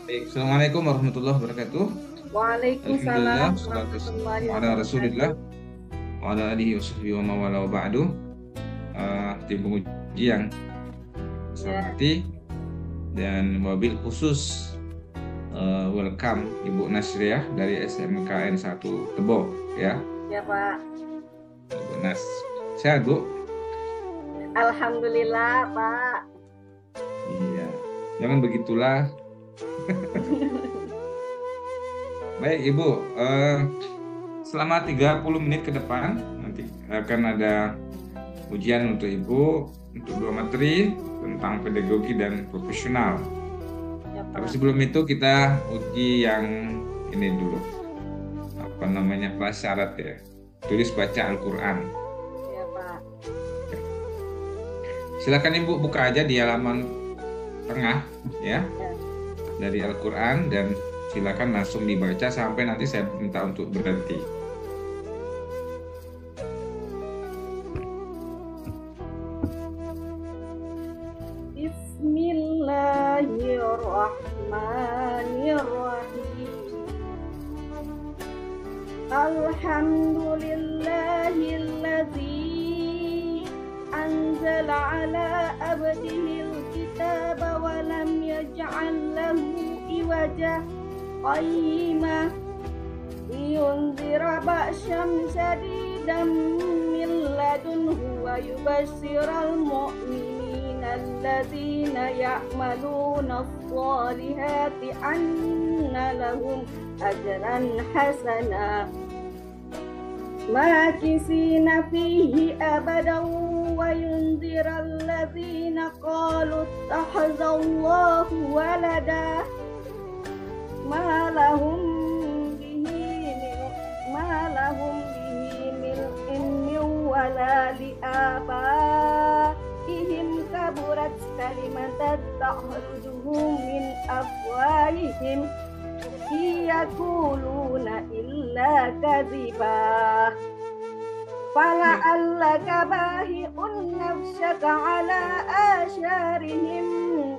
Baik, Assalamualaikum warahmatullahi wabarakatuh. Alhamdulillah, Waalaikumsalam salatu warahmatullahi wassalamu ala Rasulillah, wabarakatuh. wa ala alihi wa sahbihi wa mawala wa ba'du. Tim penguji yang saya Ya, hormati dan wabil khusus welcome Ibu Nasriah dari SMKN 1 Tebo ya. ya Pak. Ibu Nas. Sehat, Bu? Alhamdulillah Pak. Iya. Jangan begitulah. Baik, Ibu. Selama 30 menit ke depan nanti akan ada ujian untuk Ibu untuk 2 materi tentang pedagogi dan profesional. Ya Tapi Pak. sebelum itu kita uji yang ini dulu. Apa namanya prasyarat ya. Tulis baca Al-Qur'an. Ya Pak. Silakan Ibu buka aja di halaman tengah ya Ya. dari Al-Qur'an dan silakan langsung dibaca sampai nanti saya minta untuk berhenti. Bismillahirrahmanirrahim. Alhamdulillahilladzi anzala ala abdihil kitaba wa lam yaj'al lahu iwaja qayyimah liyunzira ba'syam shadidan min ladunhu wa yubashshiral mu'minina alladzina ya'maluna as-solihati anna lahum ajran hasana makisina fihi abadan wa yunzira alladzina qalu ittakhadallahu walada ma lahum bihi min ilmin wala liabaihim kaburat kalimatan takhrujuhum min afwahihim yaquluna illa kadhiba fala'allaka bahi'un nafsaka ala asharihim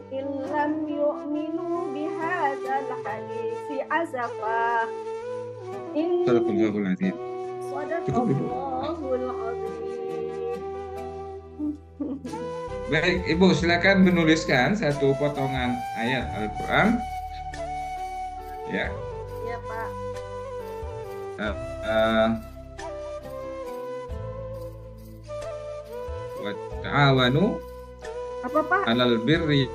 illam yu'minu bihadzal hadisi asafa. Sadaqallahul azim. Cukup, Ibu. Sadaqallahul azim. Baik, Ibu silakan menuliskan satu potongan ayat Al-Qur'an ya. Ya Pak. Eh, eh, wa ta'awanu Apa Pak? 'alal birri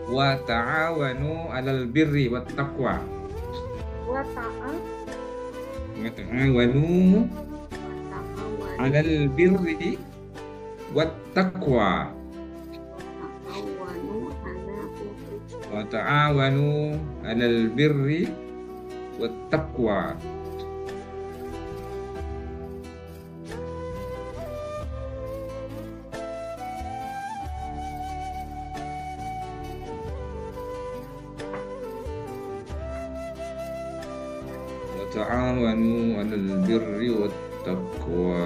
wa ta'awanu 'alal birri wat taqwa. Wa ta'awanu Wa ta'awanu 'alal birri wat taqwa. Wa ta'awanu 'alal birri wat taqwa. Wa ta'awanu 'alal birri wat taqwa.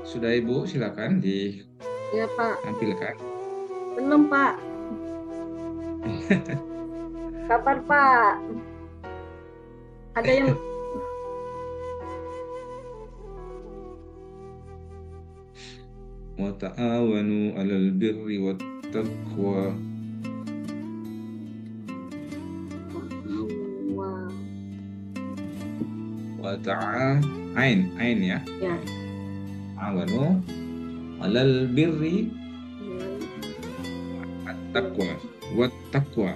Sudah, Ibu, silakan Ya Pak. ditampilkan. Belum Pak. Kapan Pak? Ada yang Wa ta'awanu 'alal birri wat taqwa. Wa ain ya. ya. Ta'awanu 'alal birri wat taqwa. Wat taqwa.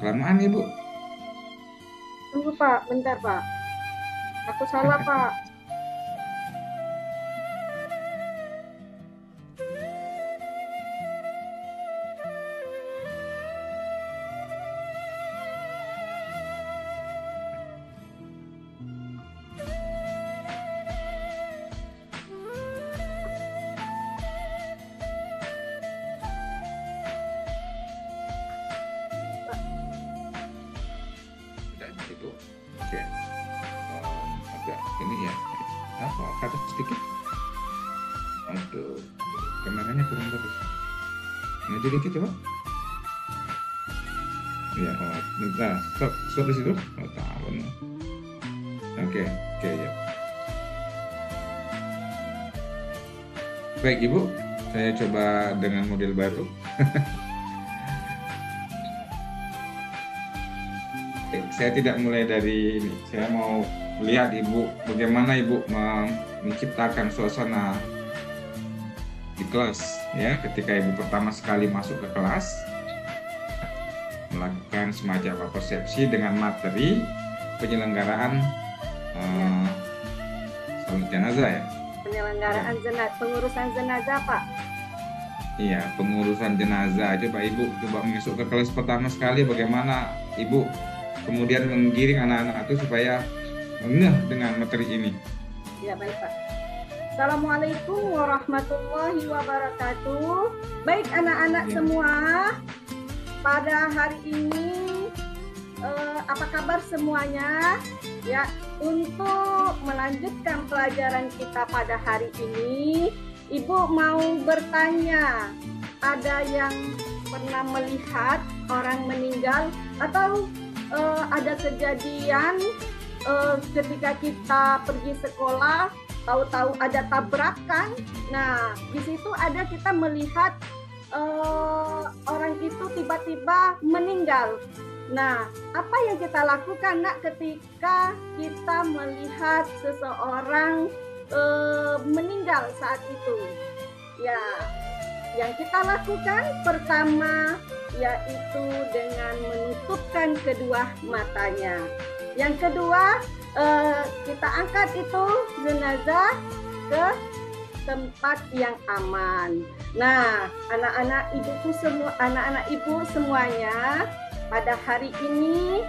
Kelamaan, Ibu. Tunggu Pak, bentar Pak. Aku salah Pak. Oke. Agak ini ya. Apa? Kata sedikit. Aduh, kameranya kurang bagus. Maju dikit coba. Ya, nah, stop di situ. Oh, tahu. Oke, ya. Baik Ibu, saya coba dengan model baru. Saya tidak mulai dari ini. Saya mau lihat Ibu, bagaimana Ibu menciptakan suasana di kelas, ya. Ketika Ibu pertama sekali masuk ke kelas, melakukan semacam persepsi dengan materi penyelenggaraan salat jenazah, ya. Penyelenggaraan pengurusan jenazah, Pak. Iya, pengurusan jenazah. Coba Ibu masuk ke kelas pertama sekali, bagaimana Ibu kemudian menggiring anak-anak itu supaya ngeh dengan materi ini. Ya, baik Pak. Assalamualaikum warahmatullahi wabarakatuh. Baik anak-anak semua, pada hari ini apa kabar semuanya? Ya, untuk melanjutkan pelajaran kita pada hari ini, Ibu mau bertanya, ada yang pernah melihat orang meninggal atau ada kejadian ketika kita pergi sekolah, tahu-tahu ada tabrakan. Nah, di situ ada kita melihat orang itu tiba-tiba meninggal. Nah, apa yang kita lakukan, Nak, ketika kita melihat seseorang meninggal saat itu? Ya, yang kita lakukan pertama yaitu dengan menutupkan kedua matanya. Yang kedua, kita angkat itu jenazah ke tempat yang aman. Nah, anak-anak ibu semuanya, pada hari ini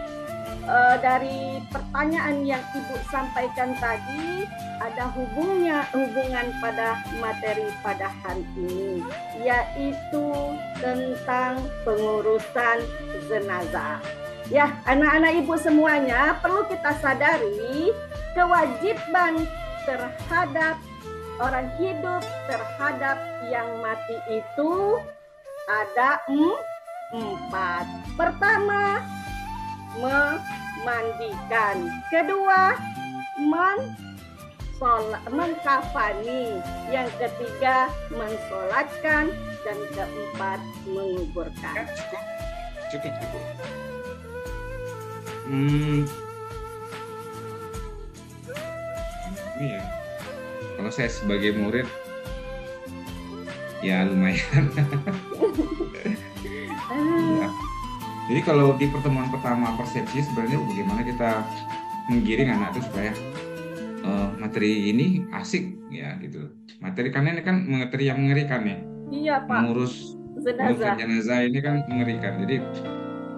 dari pertanyaan yang Ibu sampaikan tadi, ada hubungan pada materi pada hari ini, yaitu tentang pengurusan jenazah. Ya, anak-anak Ibu semuanya, perlu kita sadari kewajiban terhadap orang hidup terhadap yang mati itu ada 4. Pertama, memandikan. Kedua, mengkafani. Yang ketiga, mensolatkan. Dan keempat, menguburkan. Cukup. Ini ya. Kalau saya sebagai murid, ya lumayan. Ya. Jadi kalau di pertemuan pertama persepsi, sebenarnya bagaimana kita menggiring anak itu supaya materi ini asik, ya gitu. Materi karena ini kan materi yang mengerikan ya. Iya Pak. Mengurus jenazah ini kan mengerikan. Jadi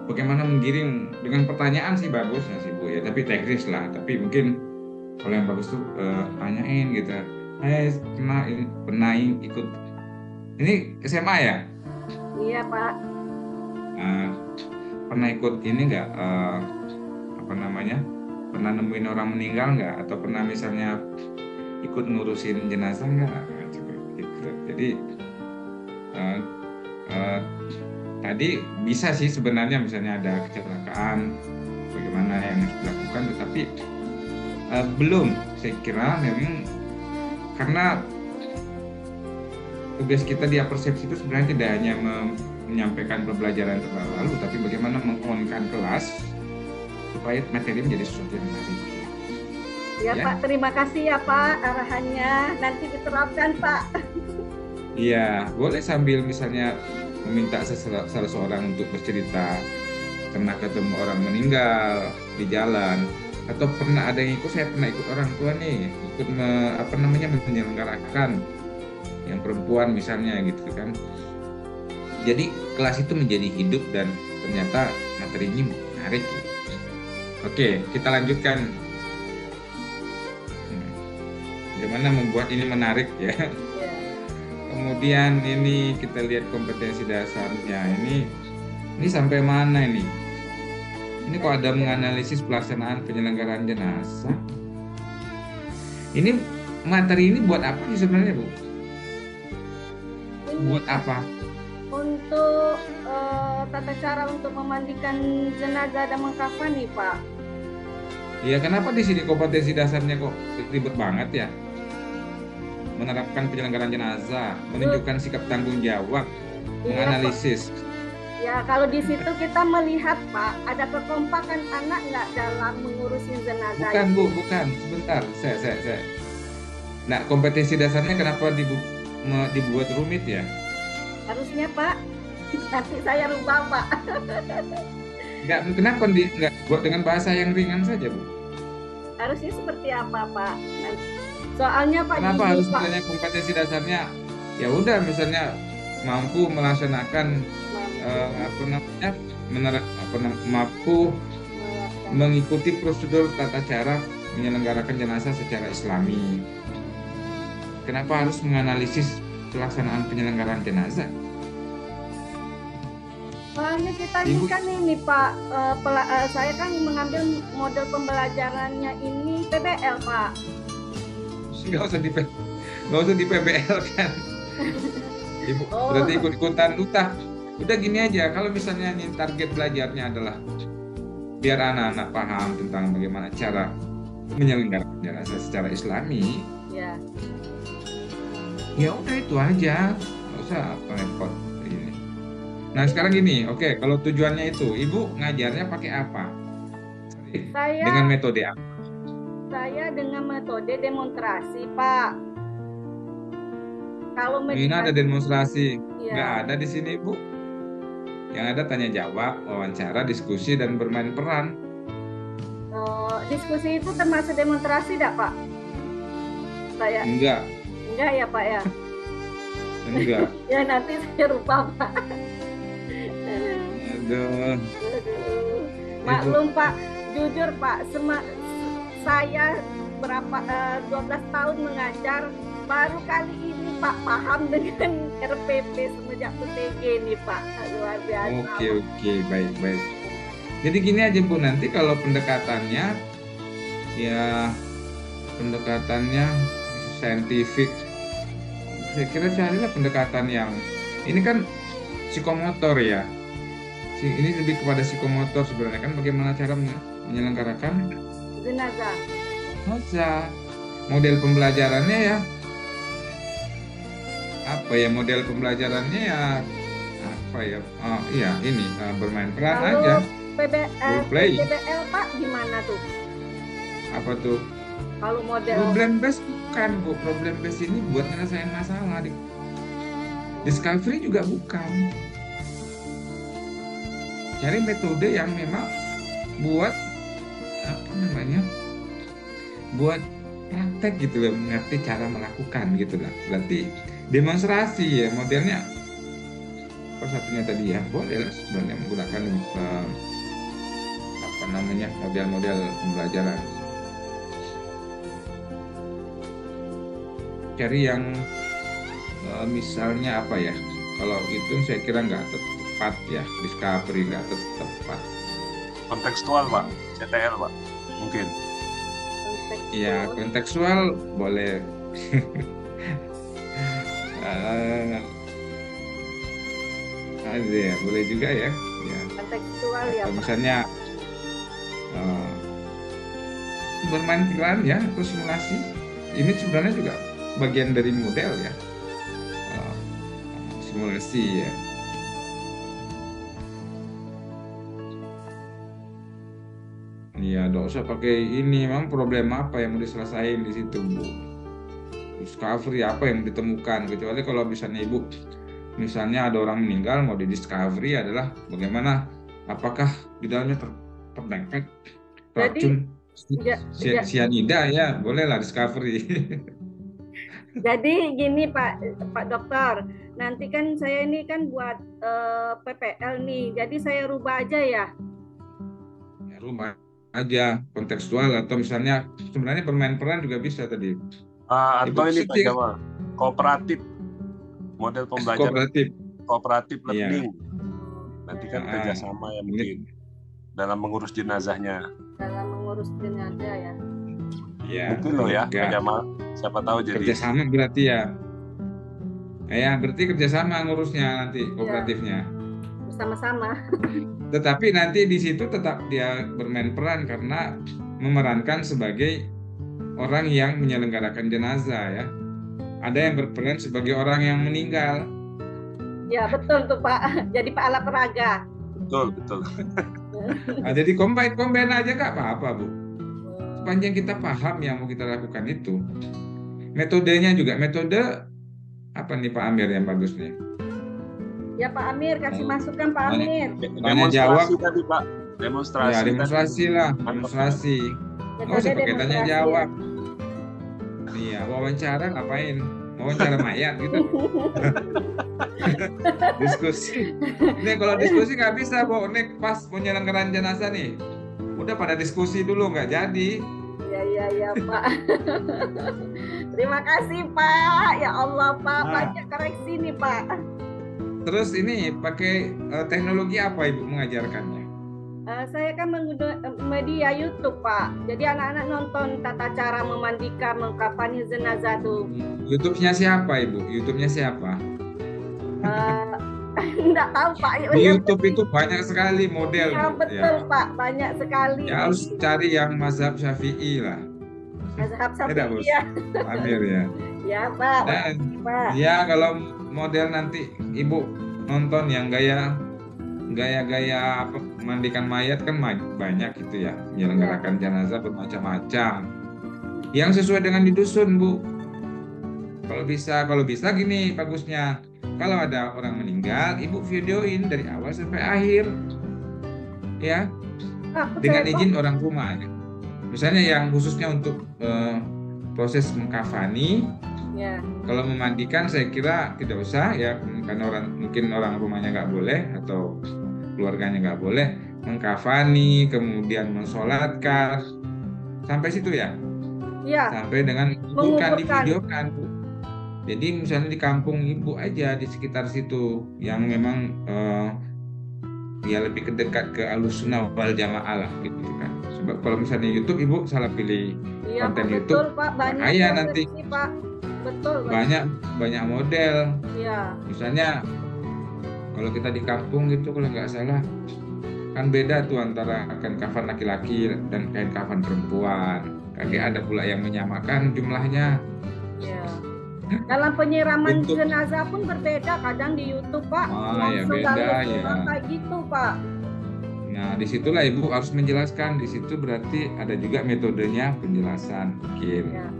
bagaimana menggiring dengan pertanyaan sih bagus ya sih Bu ya, tapi teknis lah. Tapi mungkin kalau yang bagus tuh tanyain gitu. Pernah ikut ini SMA ya? Iya Pak. Pernah ikut ini nggak? Pernah nemuin orang meninggal nggak? Atau pernah misalnya ikut ngurusin jenazah nggak? Gitu. Jadi tadi bisa sih sebenarnya misalnya ada kecelakaan, bagaimana yang harus dilakukan, tetapi belum. Saya kira memang karena tugas kita di persepsi itu sebenarnya tidak hanya menyampaikan pembelajaran terlalu, tapi bagaimana mengonkan kelas supaya materi menjadi sesuatu yang menarik. Ya Pak, terima kasih ya Pak arahannya, nanti diterapkan Pak. Iya, boleh sambil misalnya meminta salah seorang untuk bercerita pernah ketemu orang meninggal di jalan, atau pernah ada yang ikut, saya pernah ikut orang tua nih, ikut menyelenggarakan yang perempuan misalnya gitu kan. Jadi kelas itu menjadi hidup dan ternyata materinya menarik. Oke, kita lanjutkan. Bagaimana membuat ini menarik ya. Kemudian ini kita lihat kompetensi dasarnya. Ini sampai mana ini? Ini kok ada menganalisis pelaksanaan penyelenggaraan jenazah. Ini materi ini buat apa sih sebenarnya, Bu? Ini Buat apa? untuk tata cara untuk memandikan jenazah dan mengkafani, Pak. Ya, kenapa di sini kompetensi dasarnya kok ribet banget ya? Menerapkan penyelenggaraan jenazah, menunjukkan sikap tanggung jawab, Iya, Pak. menganalisis. Ya, kalau di situ kita melihat, Pak, ada kekompakan anak nggak dalam mengurusin jenazah Bukan, itu. Bu, bukan. Sebentar, saya. Nah, kompetensi dasarnya kenapa dibuat rumit ya? Harusnya, Pak. Nanti saya rubah, Pak. Kenapa nggak buat dengan bahasa yang ringan saja, Bu? Harusnya seperti apa, Pak? Soalnya, Pak, Kenapa gini, harus Pak. misalnya kompetensi dasarnya? Ya udah, misalnya mampu melaksanakan mampu mengikuti prosedur tata cara menyelenggarakan jenazah secara Islami. Kenapa harus menganalisis pelaksanaan penyelenggaraan jenazah? Soalnya kita Ibu, ini Pak, saya kan mengambil model pembelajarannya ini PBL, Pak. nggak usah di PBL kan? Ibu Oh. berarti ikut-ikutan udah gini aja. Kalau misalnya nih target belajarnya adalah biar anak-anak paham tentang bagaimana cara menyelenggarakan jenazah secara Islami, Ya. ya udah itu aja, nggak usah repot ini. Nah sekarang gini, oke, kalau tujuannya itu, Ibu ngajarnya pakai apa? Dengan metode apa? Saya dengan metode demonstrasi, Pak. Kalau Ini ada demonstrasi, ya. nggak ada di sini, Bu. Yang ada tanya jawab, wawancara, diskusi, dan bermain peran. Diskusi itu termasuk demonstrasi tidak, Pak? Enggak ya, Pak ya? Enggak. Ya nanti saya rubah, Pak. Aduh. Maklum, Pak. Jujur, Pak, saya 12 tahun mengajar, baru kali ini Pak paham dengan RPP semenjak PTG ini, Pak. Luar biasa. Oke, baik. Jadi gini aja, Bu, nanti kalau pendekatannya saintifik, saya kira carilah pendekatan yang ini kan psikomotor ya. Ini lebih kepada psikomotor sebenarnya kan, bagaimana cara menyelenggarakan jenazah. Model pembelajarannya ya apa ya? Model pembelajarannya ya apa ya? Iya ini bermain peran aja. PBL, Pak, gimana tuh? Apa tuh? Kalau model problem base bukan, Bu. Problem base ini buat nyelesain masalah. Discovery juga bukan. Cari metode yang memang buat buat praktek gitu loh, mengerti cara melakukan gitu lah. Berarti demonstrasi ya modelnya. Apa satunya tadi ya? Boleh lah sebenarnya menggunakan model-model pembelajaran. Cari yang misalnya apa ya? Kalau itu saya kira nggak tepat ya, discovery nggak tepat. Kontekstual, Pak, CTL, Pak, mungkin. Iya, kontekstual boleh. Ada ya, boleh juga ya. Kontekstual ya, Pak. Misalnya bermain peran ya, atau simulasi. Ini sebenarnya juga bagian dari model ya. Simulasi ya. Iya, nggak usah pakai ini. Memang problem apa yang mau diselesaikan di situ, Bu? Discovery apa yang ditemukan? Kecuali kalau misalnya Ibu, misalnya ada orang meninggal, mau di discovery adalah bagaimana, apakah di dalamnya terdapat racun sianida ya, bolehlah discovery. Jadi gini Pak Dokter, nanti kan saya ini kan buat PPL nih, jadi saya rubah aja ya. Rubah aja kontekstual, atau misalnya sebenarnya bermain peran juga bisa tadi. Atau ini Pak Jamal, kooperatif, model pembelajaran kooperatif learning. Nanti kan kerjasama ya mungkin. dalam mengurus jenazahnya. dalam mengurus jenazah ya. Ya, Mungkin loh ya, enggak. Jamal. Siapa tahu jadi. Kerjasama berarti ya. Ya, berarti kerjasama ngurusnya nanti kooperatifnya. Bersama-sama. Tetapi nanti di situ tetap dia bermain peran karena memerankan sebagai orang yang menyelenggarakan jenazah ya. Ada yang berperan sebagai orang yang meninggal. Ya betul tuh Pak. Jadi pahala peraga. Betul, betul. Nah, jadi combine aja nggak apa-apa Bu. Sepanjang kita paham yang mau kita lakukan itu. Metodenya juga, metode apa nih Pak Amir yang bagus nih? Ya Pak Amir, kasih masukan Pak Amir. Tanya jawab. Tadi Pak. Demonstrasi. Ya, demonstrasi lah, Mantap. demonstrasi. Nggak usah pakai tanya demonstrasi jawab. Iya, wawancara ngapain? Wawancara mayat gitu. Diskusi. Ini kalau diskusi nggak bisa, Bu. Ini pas penyelenggaraan jenazah nih. Udah pada diskusi dulu, nggak jadi. Ya Pak. Terima kasih Pak. Ya Allah Pak, Nah. banyak koreksi nih Pak. Terus ini pakai teknologi apa Ibu mengajarkannya? Saya kan menggunakan media YouTube Pak. Jadi anak-anak nonton tata cara memandikan, mengkafani jenazah tuh. YouTube-nya siapa Ibu? YouTube-nya siapa? Enggak tahu Pak. Di YouTube itu banyak sekali model. Ya Bu. betul Pak, banyak sekali. Ya harus cari yang mazhab Syafi'i lah. Mazhab Tidak, Bos. Syafi'i ya. Amir ya. Ya Pak. Dan Pak. ya kalau model nanti Ibu nonton yang gaya-gaya apa, mandikan mayat kan banyak gitu ya, menyelenggarakan jenazah bermacam-macam. Yang sesuai dengan di dusun, Bu. Kalau bisa gini bagusnya. Kalau ada orang meninggal, Ibu videoin dari awal sampai akhir. Ya, dengan izin orang rumah. Misalnya yang khususnya untuk proses mengkafani. Ya. Kalau memandikan saya kira tidak usah ya, karena mungkin orang rumahnya nggak boleh atau keluarganya nggak boleh. Mengkafani, kemudian mensolatkan, sampai situ ya. Ya. Sampai dengan bukan divideokan, Bu. Jadi misalnya di kampung Ibu aja, di sekitar situ yang memang ya lebih dekat ke Ahlussunnah wal Jamaah lah gitu kan. Sebab kalau misalnya YouTube Ibu salah pilih Iya, konten Pak, YouTube, betul, Pak. Banyak bahaya nanti. Pak. Betul. Banyak model. Iya. Misalnya kalau kita di kampung gitu, kalau nggak salah kan beda tuh antara kain kafan laki-laki dan kain kafan perempuan. Kayak ada pula yang menyamakan jumlahnya. Iya. Dalam penyiraman Untuk- jenazah pun berbeda, kadang di YouTube Pak. Ya langsung beda dalam ya. kayak gitu Pak. Nah, disitulah Ibu harus menjelaskan. Di situ berarti ada juga metodenya penjelasan mungkin. Ya.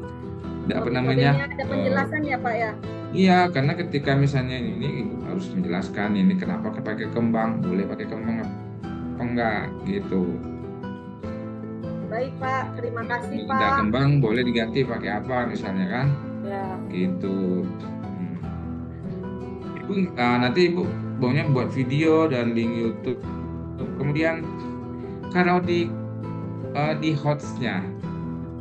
Apa namanya? Ada penjelasan ya Pak ya. Iya, karena ketika misalnya ini Ibu harus menjelaskan ini kenapa pakai kembang, boleh pakai kembang apa enggak gitu. Baik Pak, terima kasih Tidak Pak. kembang boleh diganti pakai apa misalnya kan? Ya. Gitu. Ibu nanti Ibu maunya buat video dan link YouTube. Kemudian kalau di HOTS-nya,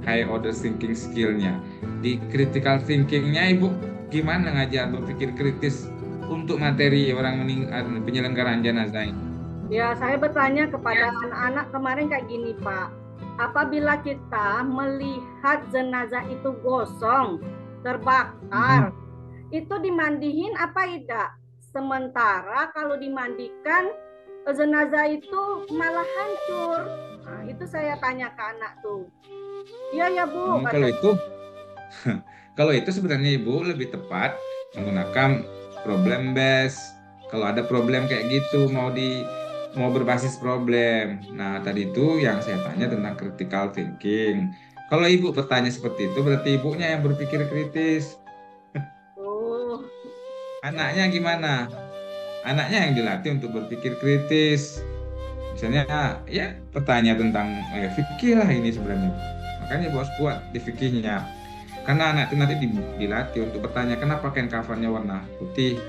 high order thinking skill-nya, di critical thinking-nya Ibu gimana ngajar berpikir kritis untuk materi orang meninggal penyelenggaraan jenazah ini? Ya, saya bertanya kepada anak-anak kemarin kayak gini Pak. Apabila kita melihat jenazah itu gosong, terbakar, itu dimandihin apa tidak? Sementara kalau dimandikan, jenazah itu malah hancur. Nah, itu saya tanya ke anak tuh. Iya ya Bu. Kalau itu sebenarnya Ibu lebih tepat menggunakan problem base. Kalau ada problem kayak gitu mau berbasis problem. Nah, tadi itu yang saya tanya tentang critical thinking. Kalau Ibu bertanya seperti itu, berarti Ibunya yang berpikir kritis. Oh. Anaknya gimana? Anaknya yang dilatih untuk berpikir kritis. Misalnya, ya bertanya tentang fikih lah ini sebenarnya. Makanya Ibu harus kuat di fikihnya. Karena anak itu nanti dilatih untuk bertanya, kenapa kain kafannya warna putih?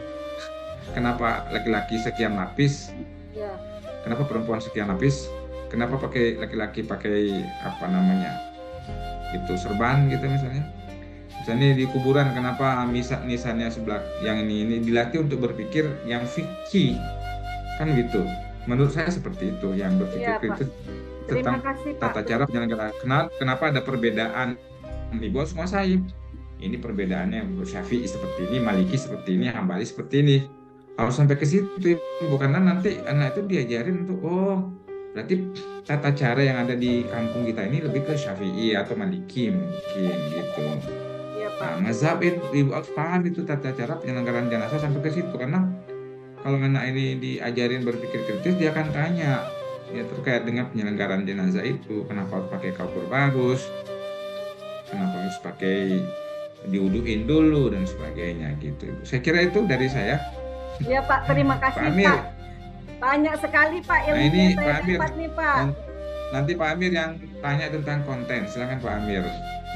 Kenapa laki-laki sekian lapis? Ya. Kenapa perempuan sekian lapis? Kenapa laki-laki pakai apa namanya? Itu serban gitu misalnya. Misalnya di kuburan kenapa nisannya sebelah yang ini dilatih untuk berpikir yang fikih. Kan gitu. Menurut saya seperti itu, yang berpikir Iya, Pak. kritis Terima tentang kasih, Pak. tata cara penyelenggaraan. Kenapa ada perbedaan? Ibu harus menguasai. Ini perbedaannya, Syafi'i seperti ini, Maliki seperti ini, Hambali seperti ini. Harus sampai ke situ, Ibu. Karena nanti anak itu diajarin untuk, oh, berarti tata cara yang ada di kampung kita ini lebih ke Syafi'i atau Maliki mungkin gitu. Iya, Pak. Nah, mazhab itu Ibu harus paham itu tata cara penyelenggaraan jenazah sampai ke situ, karena kalau anak ini diajarin berpikir kritis, dia akan tanya ya terkait dengan penyelenggaraan jenazah itu, kenapa harus pakai kapur bagus, kenapa harus pakai diuduin dulu dan sebagainya gitu. Saya kira itu dari saya. Iya, Pak. Terima kasih, Pak Amir. Pak. Banyak sekali, Pak, Nah, ilmu ini yang saya Pak Amir. dapat nih, Pak. Nanti Pak Amir yang tanya tentang konten. Silakan Pak Amir.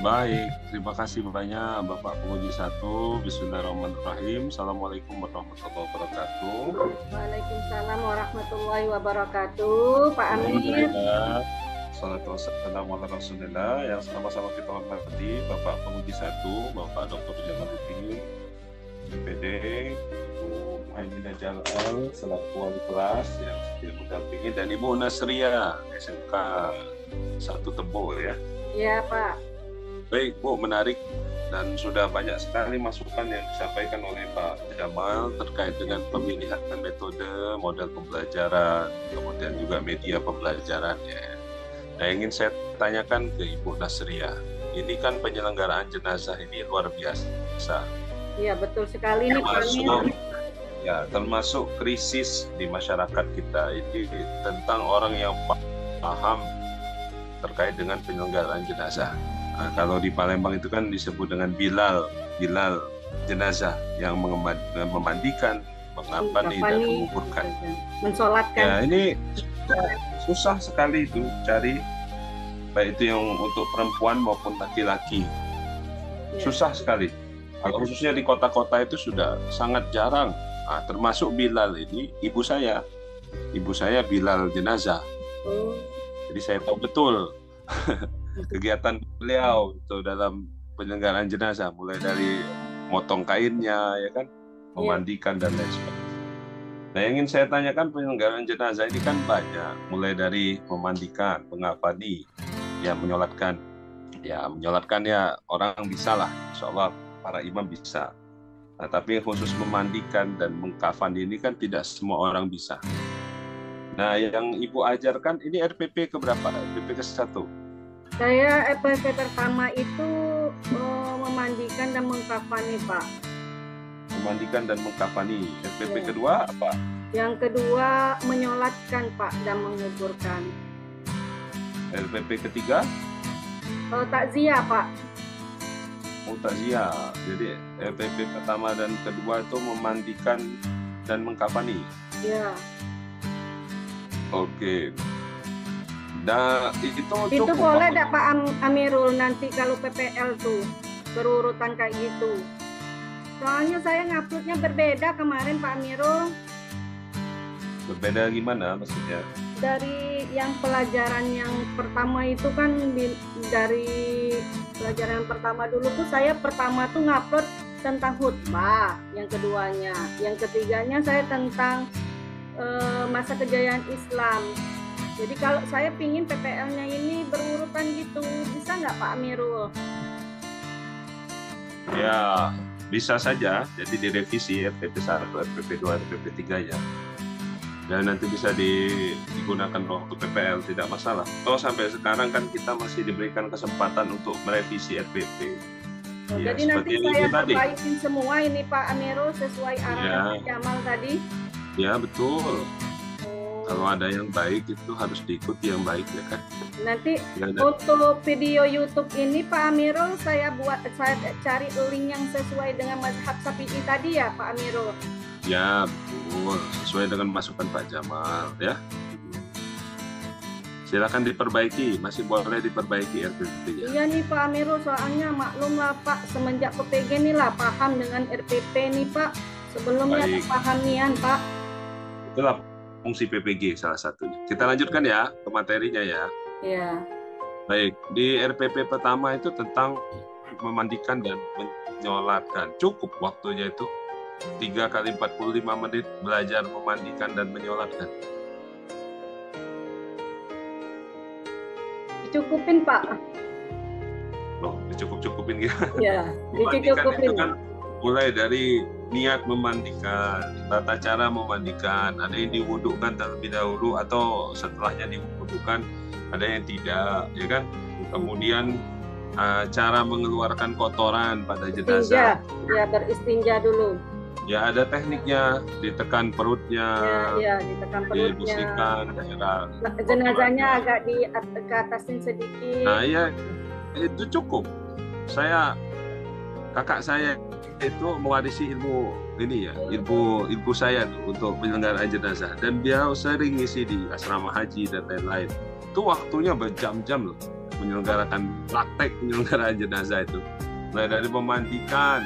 Baik, terima kasih banyak Bapak Penguji 1. Bismillahirrahmanirrahim. Assalamualaikum warahmatullahi wabarakatuh. Waalaikumsalam warahmatullahi wabarakatuh. Pak Amir. Alhamdulillah. Salatu wassalamu ala Rasulillah. Yang sama-sama kita hormati Bapak Penguji 1, Bapak Dr. Jamaluddin, BPD, Ibu Muhaiminah Jalal selaku wali kelas yang setia mendampingi, dan Ibu Nasria SMK 1 Tebo ya. Iya, Pak. Baik Bu, menarik dan sudah banyak sekali masukan yang disampaikan oleh Pak Jamal terkait dengan pemilihan metode, model pembelajaran, kemudian juga media pembelajaran ya. Nah, ingin saya tanyakan ke Ibu Nasria, ini kan penyelenggaraan jenazah ini luar biasa. Iya, betul sekali nih, Pak Amir. Termasuk krisis di masyarakat kita ini tentang orang yang paham terkait dengan penyelenggaraan jenazah. Nah, kalau di Palembang itu kan disebut dengan Bilal jenazah yang memandikan, mengapani dan menguburkan, mensolatkan. Ya, ini susah sekali itu cari, baik itu yang untuk perempuan maupun laki-laki. Susah sekali. Kalau khususnya di kota-kota itu sudah sangat jarang. Nah, termasuk Bilal ini ibu saya Bilal jenazah. Jadi saya tahu betul kegiatan beliau itu dalam penyelenggaraan jenazah, mulai dari motong kainnya ya kan, memandikan dan lain sebagainya. Nah, yang ingin saya tanyakan, penyelenggaraan jenazah ini kan banyak, mulai dari memandikan, mengafani, ya menyolatkan ya orang bisa lah, insya Allah para imam bisa. Nah, tapi khusus memandikan dan mengkafani ini kan tidak semua orang bisa. Nah, yang Ibu ajarkan ini RPP keberapa? RPP ke-1? Saya RPP pertama itu memandikan dan mengkafani, Pak. Memandikan dan mengkafani. RPP kedua apa? Yang kedua menyolatkan, Pak, dan menguburkan. RPP ketiga? Takziah, Pak. Takziah. Jadi RPP pertama dan kedua itu memandikan dan mengkafani. Iya. Oke. Nah, itu cukup. Boleh enggak Pak Amirul nanti kalau PPL tuh berurutan kayak gitu? Soalnya saya nguploadnya berbeda kemarin, Pak Amirul. Berbeda gimana maksudnya? Dari yang pelajaran yang pertama itu kan dari pelajaran yang pertama dulu tuh saya pertama tuh ngupload tentang khutbah, yang keduanya, yang ketiganya saya tentang masa kejayaan Islam. Jadi kalau saya pingin PPL-nya ini berurutan gitu, bisa nggak Pak Amirul? Ya, bisa saja. Jadi direvisi RPP 1, RPP 2, RPP 3 ya. Dan nanti bisa digunakan waktu PPL, tidak masalah. Sampai sekarang kan kita masih diberikan kesempatan untuk merevisi RPP. Ya, jadi nanti saya perbaikin semua ini Pak Amirul sesuai arahan Pak Jamal tadi. Ya, betul. Kalau ada yang baik itu harus diikuti yang baik ya kan. Nanti untuk video YouTube ini Pak Amirul saya cari link yang sesuai dengan mazhab Syafi'i tadi ya Pak Amirul. Ya betul, sesuai dengan masukan Pak Jamal ya. Silakan diperbaiki, masih boleh diperbaiki RPP-nya. Iya nih Pak Amirul, soalnya maklum lah Pak, semenjak PPG nih lah paham dengan RPP nih Pak. Sebelumnya paham nian Pak. Itulah fungsi PPG salah satunya. Kita lanjutkan ya ke materinya ya. Iya. Baik, di RPP pertama itu tentang memandikan dan menyolatkan. Cukup waktunya itu 3 kali 45 menit belajar memandikan dan menyolatkan. Dicukupin Pak. Loh, dicukup-cukupin gitu. Ya, Memandikan itu dicukupin. kan mulai dari niat memandikan, tata cara memandikan, ada yang diwudukan terlebih dahulu atau setelahnya diwudukan, ada yang tidak, ya kan? Kemudian cara mengeluarkan kotoran pada jenazah. Ya, beristinja dulu. Ya, ada tekniknya, ditekan perutnya, Ya, ditekan perutnya. dibersihkan daerah Jenazahnya agak ke atasin sedikit. Nah, ya itu cukup. Kakak saya itu mewarisi ilmu ini ya, ilmu saya tuh untuk penyelenggaraan jenazah, dan dia sering ngisi di asrama haji dan lain-lain. Itu waktunya berjam-jam loh menyelenggarakan praktek penyelenggaraan jenazah itu. Mulai dari memandikan,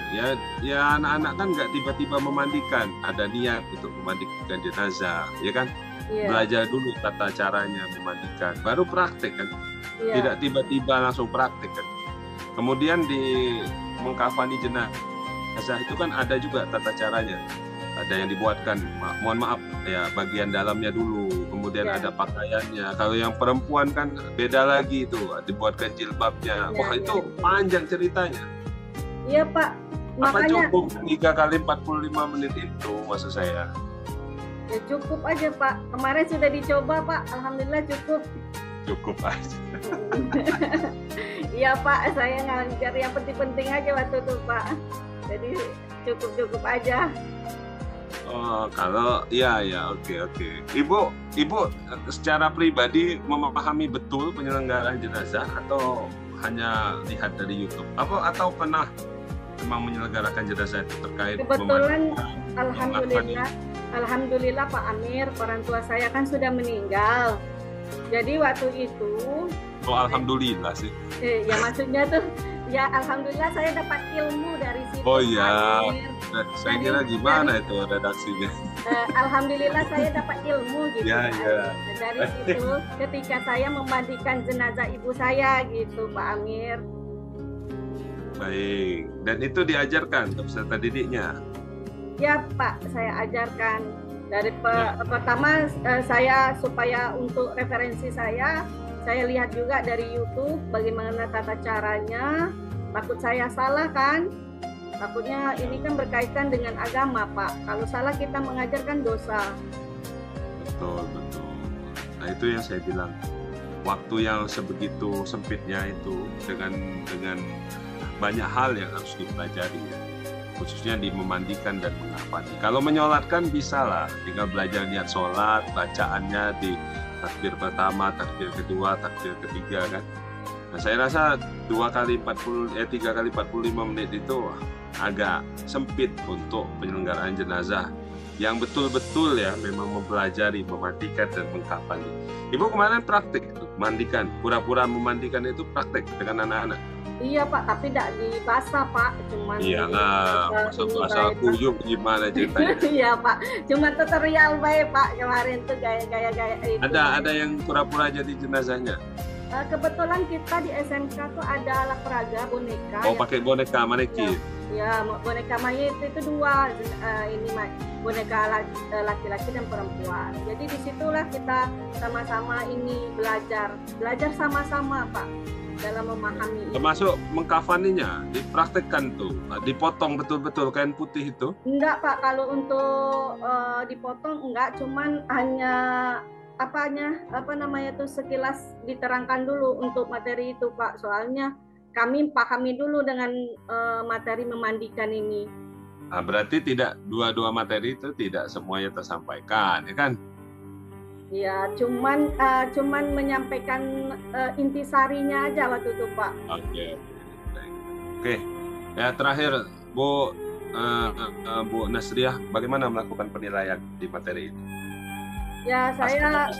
ya anak-anak kan nggak tiba-tiba memandikan, ada niat untuk memandikan jenazah, ya kan? Iya. Belajar dulu tata caranya memandikan, baru praktek kan? Iya. Tidak tiba-tiba langsung praktek kan? Kemudian di mengkafani jenazah itu kan ada juga tata caranya. Ada yang dibuatkan, mohon maaf ya, bagian dalamnya dulu, kemudian Ya. ada pakaiannya. Kalau yang perempuan kan beda lagi itu, dibuatkan jilbabnya. Ya, Wah, ya. itu panjang ceritanya. Iya Pak, Apa makanya cukup 3 kali 45 menit itu maksud saya? ya cukup aja Pak. Kemarin sudah dicoba Pak, alhamdulillah cukup. Cukup aja. Iya Pak, saya ngajar yang penting-penting aja waktu itu Pak. Jadi cukup aja. Oh, kalau ya oke. Ibu secara pribadi memahami betul penyelenggaraan jenazah atau hanya lihat dari YouTube? Atau pernah memang menyelenggarakan jenazah itu terkait Kebetulan memandikan, alhamdulillah Pak Amir, orang tua saya kan sudah meninggal. Jadi waktu itu alhamdulillah sih. ya maksudnya tuh ya alhamdulillah saya dapat ilmu dari situ. Oh iya. Amir. Saya kira gimana itu redaksinya? Alhamdulillah saya dapat ilmu gitu. Ya, Pak. ya. Dari situ ketika saya memandikan jenazah ibu saya gitu Pak Amir. Baik. Dan itu diajarkan untuk peserta didiknya. Ya Pak, saya ajarkan dari Ya. pertama saya supaya untuk referensi saya lihat juga dari YouTube bagaimana tata caranya. Takut saya salah kan? Takutnya ini kan berkaitan dengan agama Pak. Kalau salah kita mengajarkan dosa. Betul. Nah, itu yang saya bilang. Waktu yang sebegitu sempitnya itu dengan banyak hal yang harus dipelajari ya. Khususnya di memandikan dan mengkafani. Kalau menyolatkan bisa lah, tinggal belajar niat sholat, bacaannya di takbir pertama, takbir kedua, takbir ketiga kan. Nah, saya rasa 3 kali 45 menit itu agak sempit untuk penyelenggaraan jenazah yang betul-betul ya memang mempelajari memandikan dan mengkafani. Ibu kemarin praktik mandikan, pura-pura memandikan itu praktek dengan anak-anak. Iya Pak, tapi tidak dibasah Pak, cuman Iyalah, masa kuyup gimana ceritanya? Iya Pak, cuma tutorial baik Pak kemarin tuh gaya itu. Ada yang pura-pura jadi jenazahnya. Kebetulan kita di SMK tuh ada alat peraga boneka. Oh, pakai boneka maneki. Ya, boneka mayat itu 2, ini boneka laki-laki dan perempuan. Jadi disitulah kita sama-sama ini belajar sama-sama Pak dalam memahami. Termasuk mengkafaninya, dipraktekkan tuh, dipotong betul-betul kain putih itu. Enggak Pak, kalau untuk dipotong enggak, cuman hanya sekilas diterangkan dulu untuk materi itu Pak. Soalnya kami pahami dulu dengan materi memandikan ini. Nah, berarti tidak dua materi itu tidak semuanya tersampaikan, ya kan? Ya, cuman menyampaikan intisarinya aja waktu itu Pak. Oke. Ya terakhir Bu Nasriah, bagaimana melakukan penilaian di materi ini? Ya, saya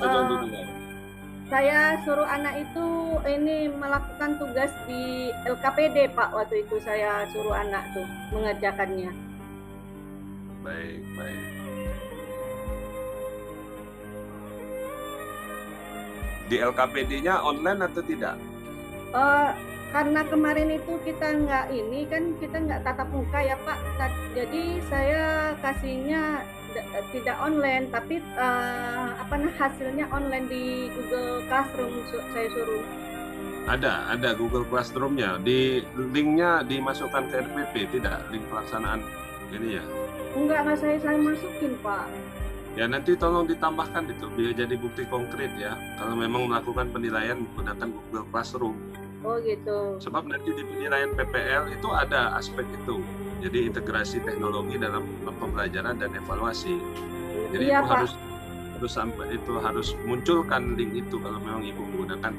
suruh anak itu ini melakukan tugas di LKPD Pak. Waktu itu saya suruh anak tuh mengerjakannya. Baik. Di LKPD-nya online atau tidak? Karena kemarin itu kita nggak tatap muka ya Pak. Jadi saya kasihnya tidak online, tapi hasilnya online di Google Classroom saya suruh. Ada Google Classroom-nya. Di linknya dimasukkan ke RPP, tidak link pelaksanaan ini ya. Enggak saya masukin, Pak. Ya nanti tolong ditambahkan itu biar jadi bukti konkret ya. Kalau memang melakukan penilaian menggunakan Google Classroom. Oh gitu. Sebab nanti di penilaian PPL itu ada aspek itu. Jadi integrasi teknologi dalam pembelajaran dan evaluasi. Jadi Iya, itu Pak. harus munculkan link itu kalau memang Ibu menggunakan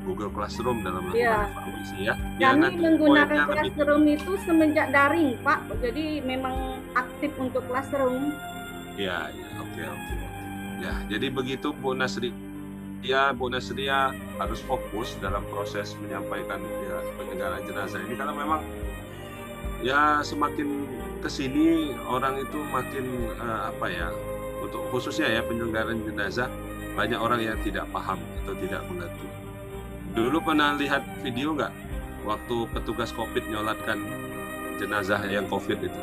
Google Classroom dalam melakukan Iya. evaluasi ya. Biar Kami nanti menggunakan poinnya lebih. Classroom itu semenjak daring, Pak. Jadi memang aktif untuk Classroom. Ya, oke. Ya, jadi begitu Bu Nasri. Ya, Bu Nasria harus fokus dalam proses menyampaikan ya, penyelenggaraan jenazah ini karena memang ya semakin kesini orang itu makin untuk khususnya ya penyelenggaraan jenazah banyak orang yang tidak paham atau tidak mengerti. Dulu pernah lihat video nggak waktu petugas COVID nyolatkan jenazah yang COVID itu,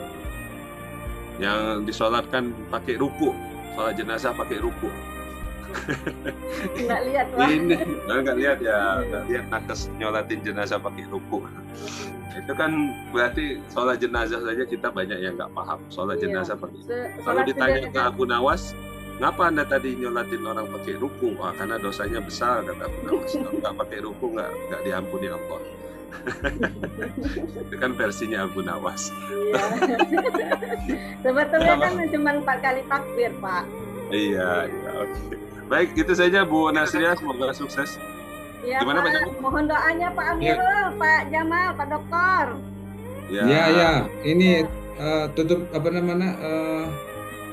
yang disolatkan pakai ruku, sholat jenazah pakai ruku. Nggak lihat, Pak. Ini nggak lihat nakes nyolatin jenazah pakai ruku. Itu kan berarti sholat jenazah saja kita banyak yang nggak paham. Sholat jenazah pakai. Kalau ditanya ke Abu Nawas, ngapa Anda tadi nyolatin orang pakai ruku? Wah, karena dosanya besar kata Abu Nawas. Kalau nggak pakai ruku nggak diampuni Allah. Itu kan versinya Abu Nawas. Iya. Sebetulnya kan cuma 4 kali takbir, Pak. Iya, oke. Baik, itu saja Bu Nasria, semoga sukses. Iya, Gimana, Pak Pak. Jamal? Mohon doanya Pak Amirul, Pak Jamal, Pak Dokter. Ya. Ini tutup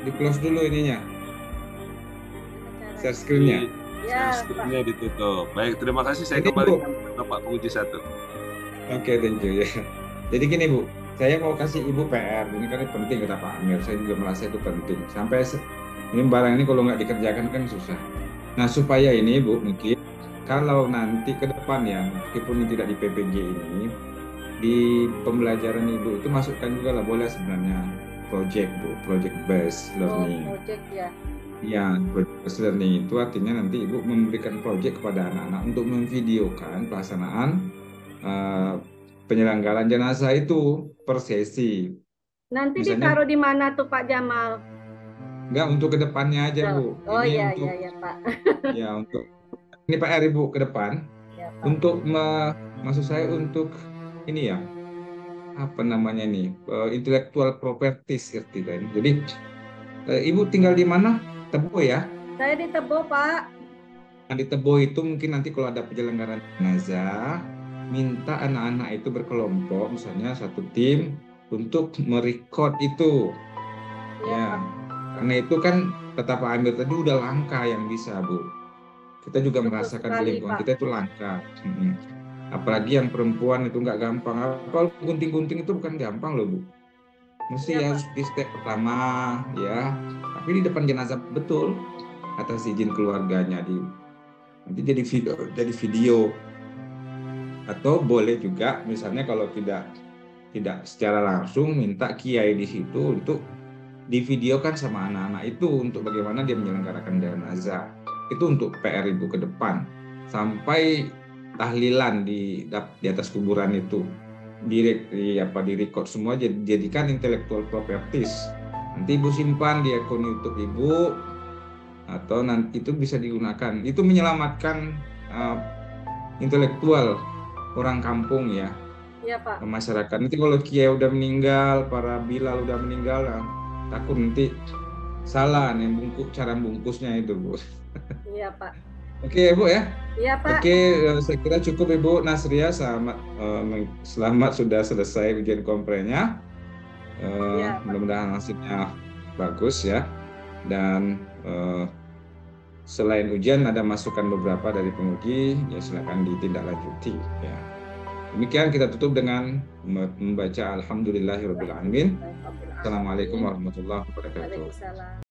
di close dulu ininya. Share screen-nya. Ya, Screen-nya ditutup. Baik, terima kasih. Saya Ini, kembali ke Pak Puji 1. Oke, thank you ya. Jadi gini Bu, saya mau kasih Ibu PR. Ini kan penting kata Pak Amir. Saya juga merasa itu penting. Ini barang ini kalau nggak dikerjakan kan susah. Nah supaya ini Bu, mungkin kalau nanti ke depan ya, meskipun ini tidak di PPG ini, di pembelajaran Ibu itu masukkan juga lah boleh sebenarnya project Bu, project based learning. project ya. Ya, project based learning itu artinya nanti Ibu memberikan project kepada anak-anak untuk memvideokan pelaksanaan penyelenggaraan jenazah itu per sesi. Nanti Misalnya, ditaruh di mana tuh Pak Jamal? Enggak, untuk kedepannya aja Bu. Oh ini iya, untuk, iya Pak. Ya untuk ini PR Ibu ke depan. Ya, Pak. Untuk maksud saya untuk ini ya apa namanya nih intellectual properties seperti kan. Jadi Ibu tinggal di mana? Tebo ya? Saya di Tebo Pak. Nah, di Tebo itu mungkin nanti kalau ada penyelenggaraan jenazah, minta anak-anak itu berkelompok, misalnya satu tim untuk merecord itu. Ya, karena itu kan kata Pak Amir tadi udah langka yang bisa Bu. Kita juga merasakan di lingkungan kita itu langka. Apalagi yang perempuan itu nggak gampang. Kalau gunting-gunting itu bukan gampang loh Bu. Mesti harus di step pertama ya. Tapi di depan jenazah betul atas izin keluarganya nanti jadi video. Atau boleh juga misalnya kalau tidak secara langsung minta kiai di situ untuk divideokan sama anak-anak itu untuk bagaimana dia menyelenggarakan jenazah. Itu untuk PR Ibu ke depan sampai tahlilan di atas kuburan itu direkod semua, jadikan intellectual properties. Nanti Ibu simpan di akun YouTube Ibu atau nanti itu bisa digunakan. Itu menyelamatkan intelektual orang kampung ya. Iya Pak. Masyarakat. Nanti kalau kiai udah meninggal, para bilal udah meninggal, takut nanti salah nih cara bungkusnya itu Bu. Iya Pak. Oke Bu ya. Iya Pak. Oke, saya kira cukup Ibu Nasria. Selamat sudah selesai ujian komprenya. Mudah-mudahan hasilnya bagus ya. Dan selain ujian ada masukan beberapa dari penguji, ya silakan ditindaklanjuti ya. Demikian kita tutup dengan membaca Alhamdulillahirabbil alamin. Assalamualaikum warahmatullahi wabarakatuh.